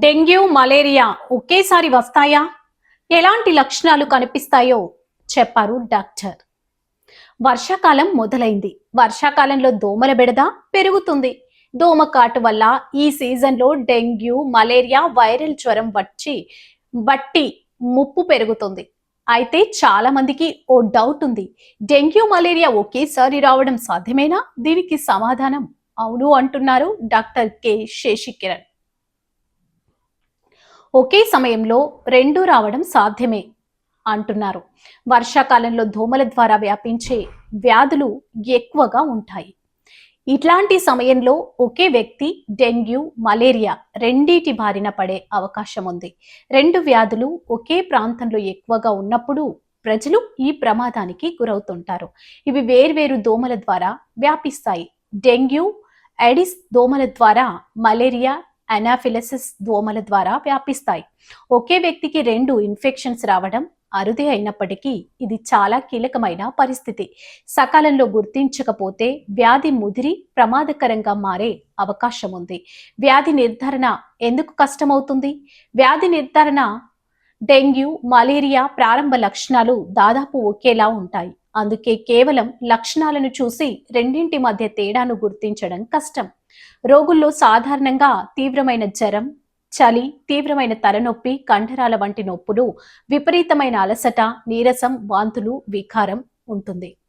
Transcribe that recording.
Dengue, malaria ఒకేసారి వస్తాయా? ఎలాంటి లక్షణాలు కనిపిస్తాయో చెప్పారు డాక్టర్. వర్షాకాలం మొదలైంది. వర్షాకాలంలో దోమల బెడద పెరుగుతుంది. దోమకాటు వల్ల ఈ సీజన్లో డెంగ్యూ, మలేరియా, వైరల్ జ్వరం బట్టి ముప్పు పెరుగుతుంది. అయితే చాలా మందికి ఓ డౌట్ ఉంది. డెంగ్యూ, మలేరియా ఒకేసారి రావడం సాధ్యమేనా? దీనికి సమాధానం అవును అంటున్నారు డాక్టర్ కె శేషికిరణ్. ఒకే సమయంలో రెండు రావడం సాధ్యమే అంటున్నారు. వర్షాకాలంలో దోమల ద్వారా వ్యాపించే వ్యాధులు ఎక్కువగా ఉంటాయి. ఇట్లాంటి సమయంలో ఒకే వ్యక్తి డెంగ్యూ, మలేరియా రెండిటి బారిన పడే అవకాశం ఉంది. రెండు వ్యాధులు ఒకే ప్రాంతంలో ఎక్కువగా ఉన్నప్పుడు ప్రజలు ఈ ప్రమాదానికి గురవుతుంటారు. ఇవి వేర్వేరు దోమల ద్వారా వ్యాపిస్తాయి. డెంగ్యూ ఎడిస్ దోమల ద్వారా, మలేరియా అనాఫిలసిస్ దోమల ద్వారా వ్యాపిస్తాయి. ఒకే వ్యక్తికి రెండు ఇన్ఫెక్షన్స్ రావడం అరుదే అయినప్పటికీ ఇది చాలా కీలకమైన పరిస్థితి. సకాలంలో గుర్తించకపోతే వ్యాధి ముదిరి ప్రమాదకరంగా మారే అవకాశం ఉంది. వ్యాధి నిర్ధారణ ఎందుకు కష్టమవుతుంది? వ్యాధి నిర్ధారణ డెంగ్యూ, మలేరియా ప్రారంభ లక్షణాలు దాదాపు ఒకేలా ఉంటాయి. అందుకే కేవలం లక్షణాలను చూసి రెండింటి మధ్య తేడాను గుర్తించడం కష్టం. రోగుల్లో సాధారణంగా తీవ్రమైన జ్వరం, చలి, తీవ్రమైన తలనొప్పి, కండరాల వంటి నొప్పులు, విపరీతమైన అలసట, నీరసం, వాంతులు, వికారం ఉంటుంది.